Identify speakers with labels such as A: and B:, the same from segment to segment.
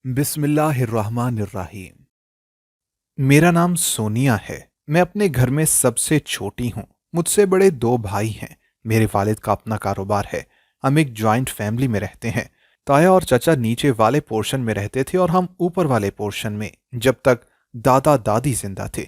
A: بسم اللہ الرحمن الرحیم۔ میرا نام سونیا ہے۔ میں اپنے گھر میں سب سے چھوٹی ہوں۔ مجھ سے بڑے دو بھائی ہیں۔ میرے والد کا اپنا کاروبار ہے۔ ہم ایک جوائنٹ فیملی میں رہتے ہیں۔ تایا اور چچا نیچے والے پورشن میں رہتے تھے اور ہم اوپر والے پورشن میں، جب تک دادا دادی زندہ تھے۔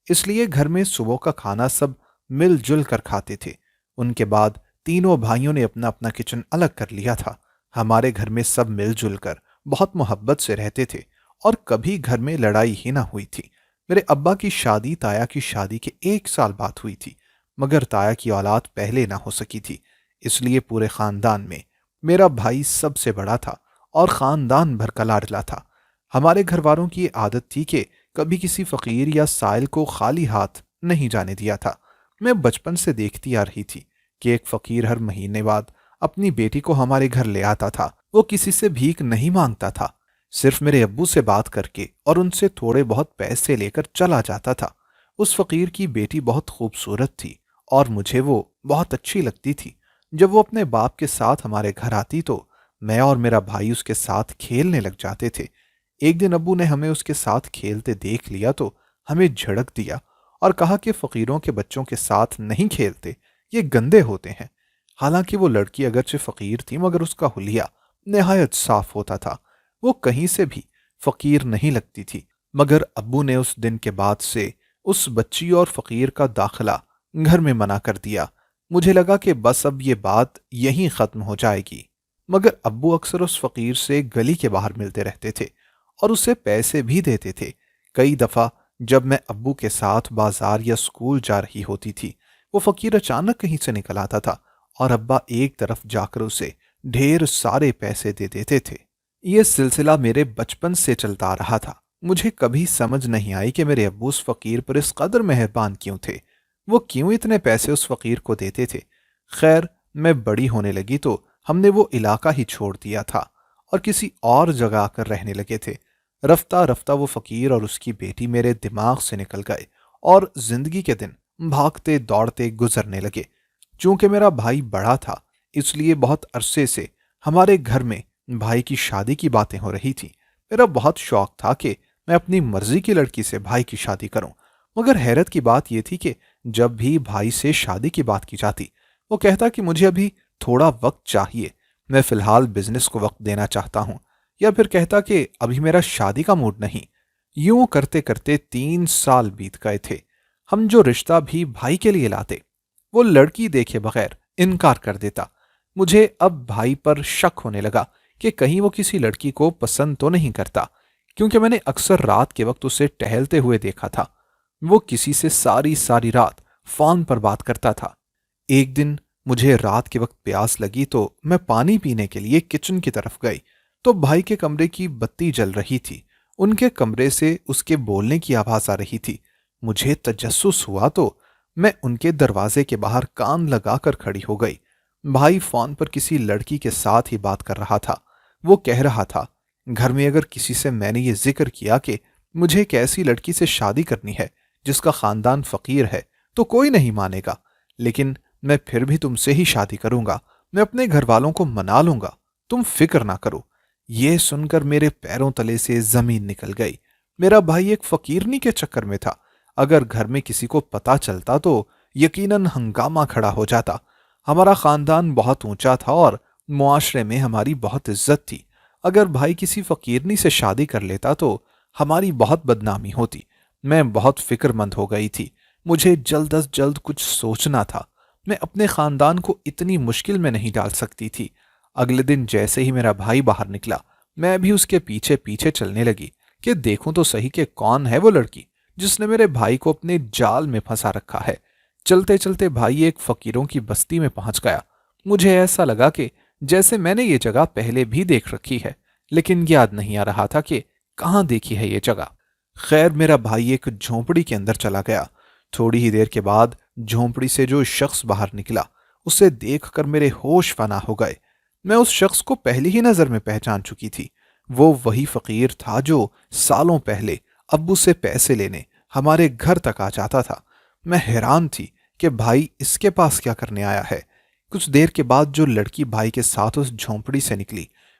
A: اس لیے گھر میں صبح کا کھانا سب مل جل کر کھاتے تھے۔ ان کے بعد تینوں بھائیوں نے اپنا اپنا کچن الگ کر لیا تھا۔ ہمارے گھر میں سب مل جل کر بہت محبت سے رہتے تھے اور کبھی گھر میں لڑائی ہی نہ ہوئی تھی۔ میرے ابا کی شادی تایا کی شادی کے 1 سال بعد ہوئی تھی، مگر تایا کی اولاد پہلے نہ ہو سکی تھی۔ اس لیے پورے خاندان میں میرا بھائی سب سے بڑا تھا اور خاندان بھر کا لاڈلا تھا۔ ہمارے گھر والوں کی یہ عادت تھی کہ کبھی کسی فقیر یا سائل کو خالی ہاتھ نہیں جانے دیا تھا۔ میں بچپن سے دیکھتی آ رہی تھی کہ ایک فقیر ہر مہینے بعد اپنی بیٹی کو ہمارے گھر لے آتا تھا۔ وہ کسی سے بھیک نہیں مانگتا تھا، صرف میرے ابو سے بات کر کے اور ان سے تھوڑے بہت پیسے لے کر چلا جاتا تھا۔ اس فقیر کی بیٹی بہت خوبصورت تھی اور مجھے وہ بہت اچھی لگتی تھی۔ جب وہ اپنے باپ کے ساتھ ہمارے گھر آتی تو میں اور میرا بھائی اس کے ساتھ کھیلنے لگ جاتے تھے۔ ایک دن ابو نے ہمیں اس کے ساتھ کھیلتے دیکھ لیا تو ہمیں جھڑک دیا اور کہا کہ فقیروں کے بچوں کے ساتھ نہیں کھیلتے، یہ گندے ہوتے ہیں۔ حالانکہ وہ لڑکی اگرچہ فقیر تھی مگر اس کا حلیہ نہایت صاف ہوتا تھا۔ وہ کہیں سے بھی فقیر نہیں لگتی تھی، مگر ابو نے اس دن کے بعد سے اس بچی اور فقیر کا داخلہ گھر میں منع کر دیا۔ مجھے لگا کہ بس اب یہ بات یہیں ختم ہو جائے گی، مگر ابو اکثر اس فقیر سے گلی کے باہر ملتے رہتے تھے اور اسے پیسے بھی دیتے تھے۔ کئی دفعہ جب میں ابو کے ساتھ بازار یا اسکول جا رہی ہوتی تھی، وہ فقیر اچانک کہیں سے نکل آتا تھا اور ابا ایک طرف جا کر اسے ڈھیر سارے پیسے دے دیتے تھے۔ یہ سلسلہ میرے بچپن سے چلتا آ رہا تھا۔ مجھے کبھی سمجھ نہیں آئی کہ میرے ابو اس فقیر پر اس قدر مہربان کیوں تھے، وہ کیوں اتنے پیسے اس فقیر کو دیتے تھے۔ خیر، میں بڑی ہونے لگی تو ہم نے وہ علاقہ ہی چھوڑ دیا تھا اور کسی اور جگہ آ کر رہنے لگے تھے۔ رفتہ رفتہ وہ فقیر اور اس کی بیٹی میرے دماغ سے نکل گئے اور زندگی کے دن بھاگتے دوڑتے گزرنے لگے۔ چونکہ میرا بھائی بڑا تھا، اس لیے بہت عرصے سے ہمارے گھر میں بھائی کی شادی کی باتیں ہو رہی تھی۔ میرا بہت شوق تھا کہ میں اپنی مرضی کی لڑکی سے بھائی کی شادی کروں، مگر حیرت کی بات یہ تھی کہ جب بھی بھائی سے شادی کی بات کی جاتی، وہ کہتا کہ مجھے ابھی تھوڑا وقت چاہیے، میں فی الحال بزنس کو وقت دینا چاہتا ہوں، یا پھر کہتا کہ ابھی میرا شادی کا موڈ نہیں۔ یوں کرتے کرتے 3 سال بیت گئے تھے۔ ہم جو رشتہ بھی بھائی کے لیے لاتے، وہ لڑکی دیکھے بغیر انکار کر دیتا۔ مجھے اب بھائی پر شک ہونے لگا کہ کہیں وہ کسی لڑکی کو پسند تو نہیں کرتا، کیونکہ میں نے اکثر رات کے وقت اسے ٹہلتے ہوئے دیکھا تھا۔ وہ کسی سے ساری ساری رات فون پر بات کرتا تھا۔ ایک دن مجھے رات کے وقت پیاس لگی تو میں پانی پینے کے لیے کچن کی طرف گئی تو بھائی کے کمرے کی بتی جل رہی تھی۔ ان کے کمرے سے اس کے بولنے کی آواز آ رہی تھی۔ مجھے تجسس ہوا تو میں ان کے دروازے کے باہر کان لگا کر کھڑی ہو گئی۔ بھائی فون پر کسی لڑکی کے ساتھ ہی بات کر رہا تھا۔ وہ کہہ رہا تھا، گھر میں اگر کسی سے میں نے یہ ذکر کیا کہ مجھے ایک ایسی لڑکی سے شادی کرنی ہے جس کا خاندان فقیر ہے تو کوئی نہیں مانے گا، لیکن میں پھر بھی تم سے ہی شادی کروں گا، میں اپنے گھر والوں کو منا لوں گا، تم فکر نہ کرو۔ یہ سن کر میرے پیروں تلے سے زمین نکل گئی۔ میرا بھائی ایک فقیرنی کے چکر میں تھا۔ اگر گھر میں کسی کو پتا چلتا تو یقیناً ہنگامہ کھڑا ہو جاتا۔ ہمارا خاندان بہت اونچا تھا اور معاشرے میں ہماری بہت عزت تھی۔ اگر بھائی کسی فقیرنی سے شادی کر لیتا تو ہماری بہت بدنامی ہوتی۔ میں بہت فکر مند ہو گئی تھی۔ مجھے جلد از جلد کچھ سوچنا تھا۔ میں اپنے خاندان کو اتنی مشکل میں نہیں ڈال سکتی تھی۔ اگلے دن جیسے ہی میرا بھائی باہر نکلا، میں بھی اس کے پیچھے پیچھے چلنے لگی کہ دیکھوں تو صحیح کہ کون ہے وہ لڑکی جس نے میرے بھائی کو اپنے جال میں پھنسا رکھا ہے۔ چلتے چلتے بھائی ایک فقیروں کی بستی میں پہنچ گیا۔ مجھے ایسا لگا کہ جیسے میں نے یہ جگہ پہلے بھی دیکھ رکھی ہے، لیکن یاد نہیں آ رہا تھا کہ کہاں دیکھی ہے یہ جگہ۔ خیر، میرا بھائی ایک جھونپڑی کے اندر چلا گیا۔ تھوڑی ہی دیر کے بعد جھونپڑی سے جو شخص باہر نکلا، اسے دیکھ کر میرے ہوش فنا ہو گئے۔ میں اس شخص کو پہلی ہی نظر میں پہچان چکی تھی۔ وہ وہی فقیر تھا جو سالوں پہلے ابو سے پیسے لینے ہمارے گھر تک آ جاتا تھا۔ میں حیران تھی کہ بھائی اس کے پاس کیا کرنے آیا ہے۔ کچھ دیر کے بعد جو لڑکی بھائی کے ساتھ اس جھونپڑی سے نکلی،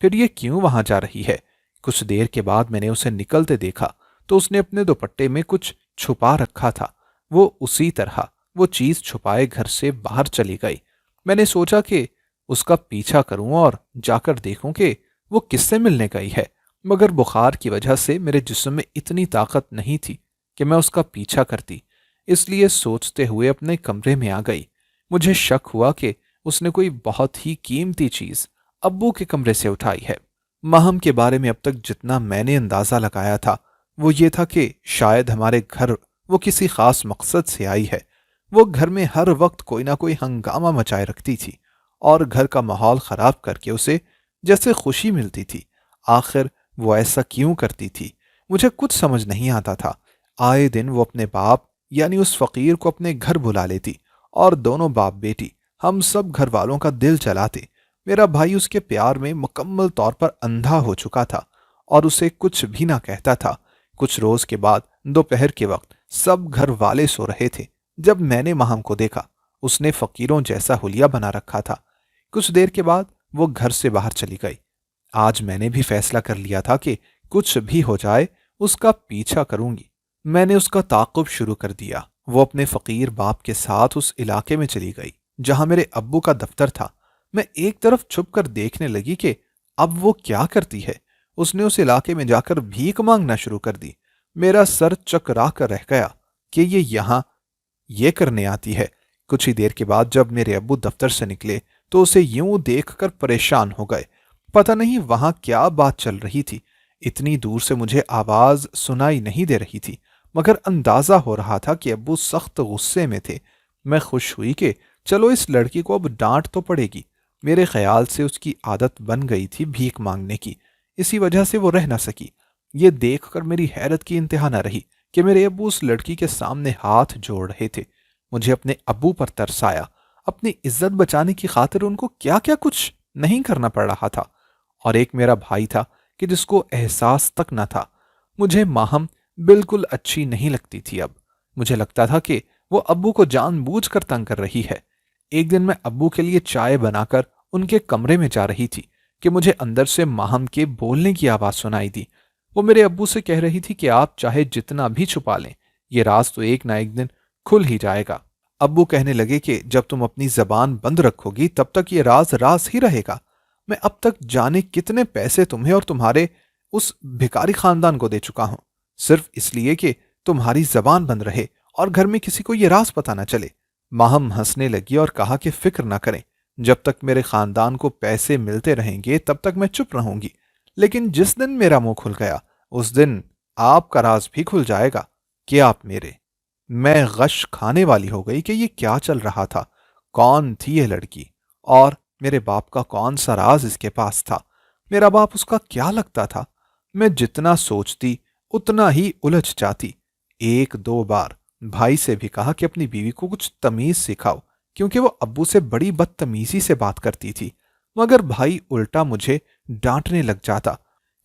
A: پھر یہ کیوں وہاں جا رہی ہے؟ کچھ دیر کے بعد میں نے اسے نکلتے دیکھا تو اس نے اپنے دوپٹے میں کچھ چھپا رکھا تھا۔ وہ اسی طرح وہ چیز چھپائے گھر سے باہر چلی گئی۔ میں نے سوچا کہ اس کا پیچھا کروں اور جا کر دیکھوں کہ وہ کس سے ملنے گئی ہے، مگر بخار کی وجہ سے میرے جسم میں اتنی طاقت نہیں تھی کہ میں اس کا پیچھا کرتی، اس لیے سوچتے ہوئے اپنے کمرے میں آ گئی۔ مجھے شک ہوا کہ اس نے کوئی بہت ہی قیمتی چیز ابو کے کمرے سے اٹھائی ہے۔ ماہم کے بارے میں اب تک جتنا میں نے اندازہ لگایا تھا وہ یہ تھا کہ شاید ہمارے گھر وہ کسی خاص مقصد سے آئی ہے۔ وہ گھر میں ہر وقت کوئی نہ کوئی ہنگامہ مچائے رکھتی تھی اور گھر کا ماحول خراب کر کے اسے جیسے خوشی ملتی تھی۔ آخر وہ ایسا کیوں کرتی تھی؟ مجھے کچھ سمجھ نہیں آتا تھا۔ آئے دن وہ اپنے باپ یعنی اس فقیر کو اپنے گھر بلا لیتی اور دونوں باپ بیٹی ہم سب گھر والوں کا دل چلاتے۔ میرا بھائی اس کے پیار میں مکمل طور پر اندھا ہو چکا تھا اور اسے کچھ بھی نہ کہتا تھا۔ کچھ روز کے بعد دوپہر کے وقت سب گھر والے سو رہے تھے جب میں نے ماہم کو دیکھا۔ اس نے فقیروں جیسا حلیہ بنا رکھا تھا۔ کچھ دیر کے بعد وہ گھر سے باہر چلی گئی۔ آج میں نے بھی فیصلہ کر لیا تھا کہ کچھ بھی ہو جائے اس کا پیچھا کروں گی۔ میں نے اس کا تعاقب شروع کر دیا۔ وہ اپنے فقیر باپ کے ساتھ اس علاقے میں چلی گئی جہاں میرے ابو کا دفتر تھا۔ میں ایک طرف چھپ کر دیکھنے لگی کہ اب وہ کیا کرتی ہے۔ اس نے اس علاقے میں جا کر بھیک مانگنا شروع کر دی۔ میرا سر چکرا کر رہ گیا کہ یہ یہاں یہ کرنے آتی ہے۔ کچھ ہی دیر کے بعد جب میرے ابو دفتر سے نکلے تو اسے یوں دیکھ کر پریشان ہو گئے۔ پتہ نہیں وہاں کیا بات چل رہی تھی۔ اتنی دور سے مجھے آواز سنائی نہیں دے رہی تھی، مگر اندازہ ہو رہا تھا کہ ابو سخت غصے میں تھے۔ میں خوش ہوئی کہ چلو اس لڑکی کو اب ڈانٹ تو پڑے گی۔ میرے خیال سے اس کی عادت بن گئی تھی بھیک مانگنے کی، اسی وجہ سے وہ رہ نہ سکی۔ یہ دیکھ کر میری حیرت کی انتہا نہ رہی کہ میرے ابو اس لڑکی کے سامنے ہاتھ جوڑ رہے تھے۔ مجھے اپنے ابو پر ترس آیا۔ اپنی عزت بچانے کی خاطر ان کو کیا کیا کچھ نہیں کرنا پڑ رہا تھا، اور ایک میرا بھائی تھا کہ جس کو احساس تک نہ تھا۔ مجھے ماہم بالکل اچھی نہیں لگتی تھی۔ اب مجھے لگتا تھا کہ وہ ابو کو جان بوجھ کر تنگ کر رہی ہے۔ ایک دن میں ابو کے لیے چائے بنا کر ان کے کمرے میں جا رہی تھی کہ مجھے اندر سے ماہم کے بولنے کی آواز سنائی دی۔ وہ میرے ابو سے کہہ رہی تھی کہ آپ چاہے جتنا بھی چھپا لیں، یہ راز تو ایک نہ ایک دن کھل ہی جائے گا۔ ابو کہنے لگے کہ جب تم اپنی زبان بند رکھو گی تب تک یہ راز راز ہی رہے گا۔ میں اب تک جانے کتنے پیسے تمہیں اور تمہارے اس بھکاری خاندان کو دے چکا ہوں، صرف اس لیے کہ تمہاری زبان بند رہے اور گھر میں کسی کو یہ راز پتہ نہ چلے۔ ماہم ہنسنے لگی اور کہا کہ فکر نہ کریں، جب تک میرے خاندان کو پیسے ملتے رہیں گے تب تک میں چپ رہوں گی، لیکن جس دن میرا منہ کھل گیا اس دن آپ کا راز بھی کھل جائے گا کہ آپ میرے۔ میں غش کھانے والی ہو گئی کہ یہ کیا چل رہا تھا، کون تھی یہ لڑکی، اور میرے باپ کا کون سا راز اس کے پاس تھا، میرا باپ اس کا کیا لگتا تھا۔ میں جتنا سوچتی اتنا ہی الجھ جاتی۔ ایک دو بار بھائی سے بھی کہا کہ اپنی بیوی کو کچھ تمیز سکھاؤ، کیونکہ وہ ابو سے بڑی بدتمیزی سے بات کرتی تھی، مگر بھائی الٹا مجھے ڈانٹنے لگ جاتا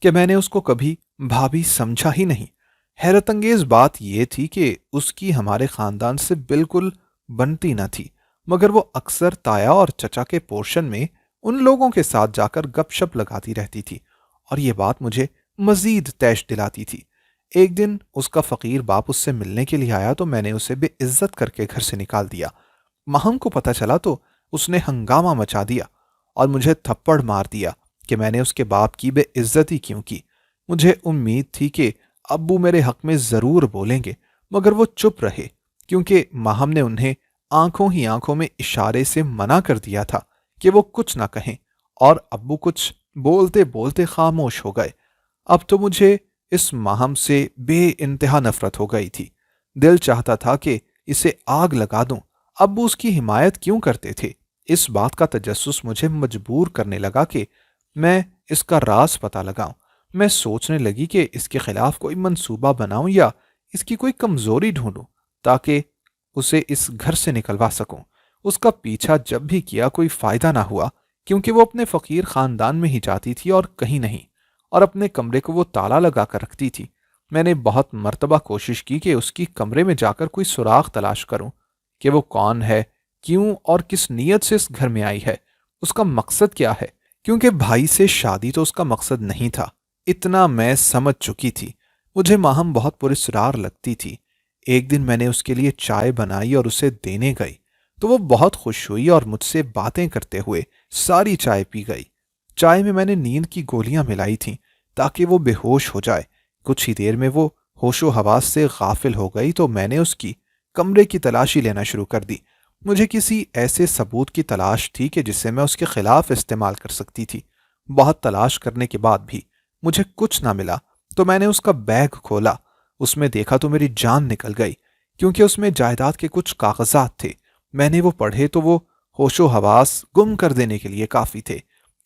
A: کہ میں نے اس کو کبھی بھابھی سمجھا ہی نہیں۔ حیرت انگیز بات یہ تھی کہ اس کی ہمارے خاندان سے بالکل بنتی نہ تھی، مگر وہ اکثر تایا اور چچا کے پورشن میں ان لوگوں کے ساتھ جا کر گپ شپ لگاتی رہتی تھی، اور یہ بات مجھے مزید تیش دلاتی تھی۔ ایک دن اس کا فقیر باپ اس سے ملنے کے لیے آیا تو میں نے اسے بے عزت کر کے گھر سے نکال دیا۔ ماہم کو پتہ چلا تو اس نے ہنگامہ مچا دیا اور مجھے تھپڑ مار دیا کہ میں نے اس کے باپ کی بے عزتی کیوں کی۔ مجھے امید تھی کہ ابو میرے حق میں ضرور بولیں گے، مگر وہ چپ رہے کیونکہ ماہم نے انہیں آنکھوں ہی آنکھوں میں اشارے سے منع کر دیا تھا کہ وہ کچھ نہ کہیں، اور ابو کچھ بولتے بولتے خاموش ہو گئے۔ اب تو مجھے اس ماہم سے بے انتہا نفرت ہو گئی تھی۔ دل چاہتا تھا کہ اسے آگ لگا دوں۔ ابو اس کی حمایت کیوں کرتے تھے؟ اس بات کا تجسس مجھے مجبور کرنے لگا کہ میں اس کا راز پتہ لگاؤں۔ میں سوچنے لگی کہ اس کے خلاف کوئی منصوبہ بناؤں یا اس کی کوئی کمزوری ڈھونڈوں تاکہ اسے اس گھر سے نکلوا سکوں۔ اس کا پیچھا جب بھی کیا کوئی فائدہ نہ ہوا، کیونکہ وہ اپنے فقیر خاندان میں ہی جاتی تھی اور کہیں نہیں، اور اپنے کمرے کو وہ تالا لگا کر رکھتی تھی۔ میں نے بہت مرتبہ کوشش کی کہ اس کی کمرے میں جا کر کوئی سراغ تلاش کروں کہ وہ کون ہے، کیوں اور کس نیت سے اس گھر میں آئی ہے، اس کا مقصد کیا ہے، کیونکہ بھائی سے شادی تو اس کا مقصد نہیں تھا، اتنا میں سمجھ چکی تھی۔ مجھے ماہم بہت پراسرار لگتی تھی۔ ایک دن میں نے اس کے لیے چائے بنائی اور اسے دینے گئی تو وہ بہت خوش ہوئی اور مجھ سے باتیں کرتے ہوئے ساری چائے پی گئی۔ چائے میں نے نیند کی گولیاں ملائی تھیں تاکہ وہ بے ہوش ہو جائے۔ کچھ ہی دیر میں وہ ہوش و حواس سے غافل ہو گئی تو میں نے اس کی کمرے کی تلاشی لینا شروع کر دی۔ مجھے کسی ایسے ثبوت کی تلاش تھی کہ جسے میں اس کے خلاف استعمال کر سکتی تھی۔ بہت تلاش کرنے کے بعد بھی مجھے کچھ نہ ملا تو میں نے اس کا بیگ کھولا۔ اس میں دیکھا تو میری جان نکل گئی، کیونکہ اس میں جائیداد کے کچھ کاغذات تھے۔ میں نے وہ پڑھے تو وہ ہوش و حواس گم کر دینے کے لیے کافی تھے،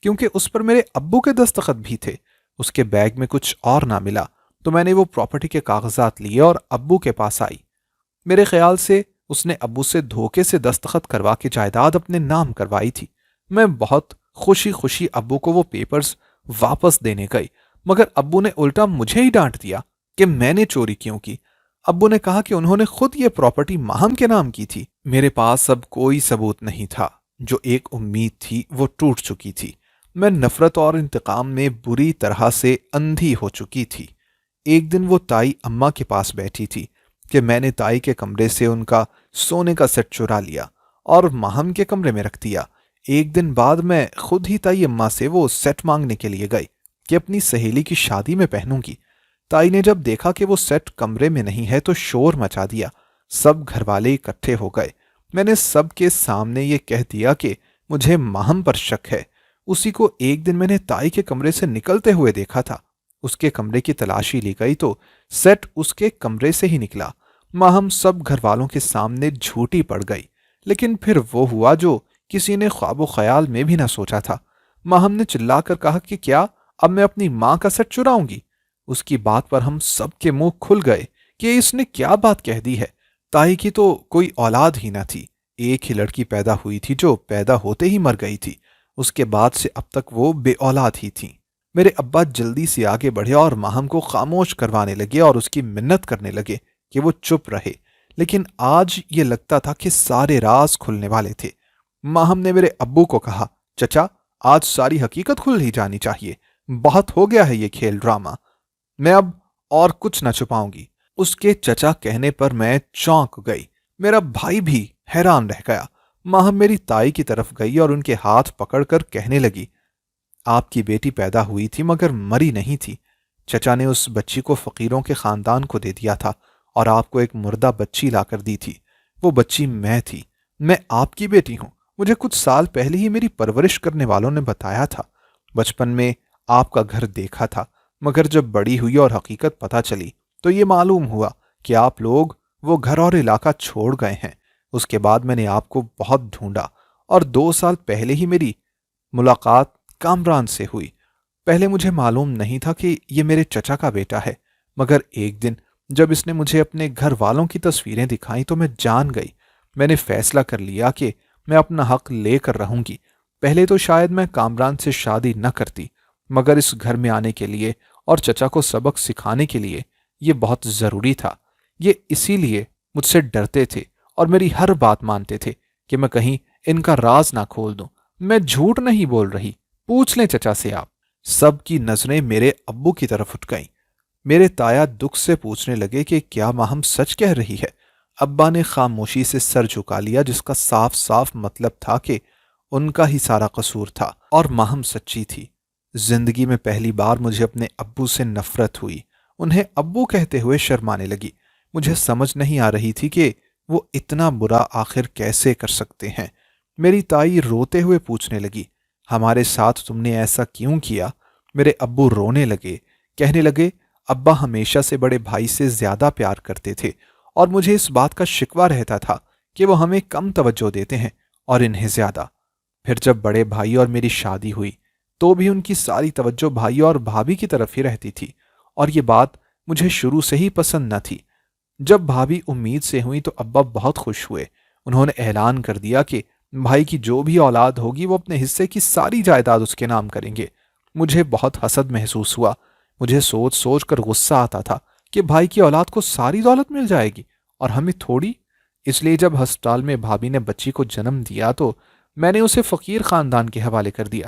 A: کیونکہ اس پر میرے ابو کے دستخط بھی تھے۔ اس کے بیگ میں کچھ اور نہ ملا تو میں نے وہ پراپرٹی کے کاغذات لیے اور ابو کے پاس آئی۔ میرے خیال سے اس نے ابو سے دھوکے سے دستخط کروا کے جائیداد اپنے نام کروائی تھی۔ میں بہت خوشی خوشی ابو کو وہ پیپرز واپس دینے گئی، مگر ابو نے الٹا مجھے ہی ڈانٹ دیا کہ میں نے چوری کیوں کی۔ ابو نے کہا کہ انہوں نے خود یہ پراپرٹی ماہم کے نام کی تھی۔ میرے پاس اب کوئی ثبوت نہیں تھا۔ جو ایک امید تھی وہ ٹوٹ چکی تھی۔ میں نفرت اور انتقام میں بری طرح سے اندھی ہو چکی تھی۔ ایک دن وہ تائی اماں کے پاس بیٹھی تھی کہ میں نے تائی کے کمرے سے ان کا سونے کا سیٹ چرا لیا اور ماہم کے کمرے میں رکھ دیا۔ ایک دن بعد میں خود ہی تائی اماں سے وہ سیٹ مانگنے کے لیے گئی کہ اپنی سہیلی کی شادی میں پہنوں گی۔ تائی نے جب دیکھا کہ وہ سیٹ کمرے میں نہیں ہے تو شور مچا دیا۔ سب گھر والے اکٹھے ہو گئے۔ میں نے سب کے سامنے یہ کہہ دیا کہ مجھے ماہم پر شک ہے۔ اسی کو ایک دن میں نے تائی کے کمرے سے نکلتے ہوئے دیکھا تھا۔ اس کے کمرے کی تلاشی لی گئی تو سیٹ اس کے کمرے سے ہی نکلا۔ ماہم سب گھر والوں کے سامنے جھوٹی پڑ گئی، لیکن پھر وہ ہوا جو کسی نے خواب و خیال میں بھی نہ سوچا تھا۔ ماہم نے چلا کر کہا کہ کیا اب میں اپنی ماں کا سیٹ چراؤں گی؟ اس کی بات پر ہم سب کے منہ کھل گئے کہ اس نے کیا بات کہہ دی ہے۔ تائی کی تو کوئی اولاد ہی نہ تھی۔ ایک ہی لڑکی پیدا ہوئی تھی جو پیدا ہوتے ہی مر گئی تھی۔ اس کے بعد سے اب تک وہ بے اولاد ہی تھی۔ میرے ابا جلدی سے آگے بڑھے اور ماہم کو خاموش کروانے لگے اور اس کی منت کرنے لگے کہ وہ چپ رہے، لیکن آج یہ لگتا تھا کہ سارے راز کھلنے والے تھے۔ ماہم نے میرے ابو کو کہا، چچا آج ساری حقیقت کھل ہی جانی چاہیے، بہت ہو گیا ہے یہ کھیل ڈرامہ، میں اب اور کچھ نہ چھپاؤں گی۔ اس کے چچا کہنے پر میں چونک گئی۔ میرا بھائی بھی حیران رہ گیا۔ ماہم میری تائی کی طرف گئی اور ان کے ہاتھ پکڑ کر کہنے لگی، آپ کی بیٹی پیدا ہوئی تھی مگر مری نہیں تھی۔ چچا نے اس بچی کو فقیروں کے خاندان کو دے دیا تھا اور آپ کو ایک مردہ بچی لا کر دی تھی۔ وہ بچی میں تھی۔ میں آپ کی بیٹی ہوں۔ مجھے کچھ سال پہلے ہی میری پرورش کرنے والوں نے بتایا تھا۔ بچپن میں آپ کا گھر دیکھا تھا، مگر جب بڑی ہوئی اور حقیقت پتہ چلی تو یہ معلوم ہوا کہ آپ لوگ وہ گھر اور علاقہ چھوڑ گئے ہیں۔ اس کے بعد میں نے آپ کو بہت ڈھونڈا اور 2 سال پہلے ہی میری ملاقات کامران سے ہوئی۔ پہلے مجھے معلوم نہیں تھا کہ یہ میرے چچا کا بیٹا ہے، مگر ایک دن جب اس نے مجھے اپنے گھر والوں کی تصویریں دکھائیں تو میں جان گئی۔ میں نے فیصلہ کر لیا کہ میں اپنا حق لے کر رہوں گی۔ پہلے تو شاید میں کامران سے شادی نہ کرتی، مگر اس گھر میں آنے کے لیے اور چچا کو سبق سکھانے کے لیے یہ بہت ضروری تھا۔ یہ اسی لیے مجھ سے ڈرتے تھے اور میری ہر بات مانتے تھے کہ میں کہیں ان کا راز نہ کھول دوں۔ میں جھوٹ نہیں بول رہی، پوچھ لیں چچا سے آپ۔ سب کی نظریں میرے ابو کی طرف اٹھ گئیں۔ میرے تایا دکھ سے پوچھنے لگے کہ کیا ماہم سچ کہہ رہی ہے؟ ابا نے خاموشی سے سر جھکا لیا، جس کا صاف صاف مطلب تھا کہ ان کا ہی سارا قصور تھا اور ماہم سچی تھی۔ زندگی میں پہلی بار مجھے اپنے ابو سے نفرت ہوئی۔ انہیں ابو کہتے ہوئے شرمانے لگی۔ مجھے سمجھ نہیں آ رہی تھی کہ وہ اتنا برا آخر کیسے کر سکتے ہیں۔ میری تائی روتے ہوئے پوچھنے لگی، ہمارے ساتھ تم نے ایسا کیوں کیا؟ میرے ابو رونے لگے، کہنے لگے، ابا ہمیشہ سے بڑے بھائی سے زیادہ پیار کرتے تھے اور مجھے اس بات کا شکوہ رہتا تھا کہ وہ ہمیں کم توجہ دیتے ہیں اور انہیں زیادہ۔ پھر جب بڑے بھائی اور میری شادی ہوئی تو بھی ان کی ساری توجہ بھائی اور بھابھی کی طرف ہی رہتی تھی، اور یہ بات مجھے شروع سے ہی پسند نہ تھی۔ جب بھابھی امید سے ہوئی تو ابا بہت خوش ہوئے۔ انہوں نے اعلان کر دیا کہ بھائی کی جو بھی اولاد ہوگی وہ اپنے حصے کی ساری جائیداد اس کے نام کریں گے۔ مجھے بہت حسد محسوس ہوا۔ مجھے سوچ سوچ کر غصہ آتا تھا کہ بھائی کی اولاد کو ساری دولت مل جائے گی اور ہمیں تھوڑی۔ اس لیے جب ہسپتال میں بھابھی نے بچی کو جنم دیا تو میں نے اسے فقیر خاندان کے حوالے کر دیا۔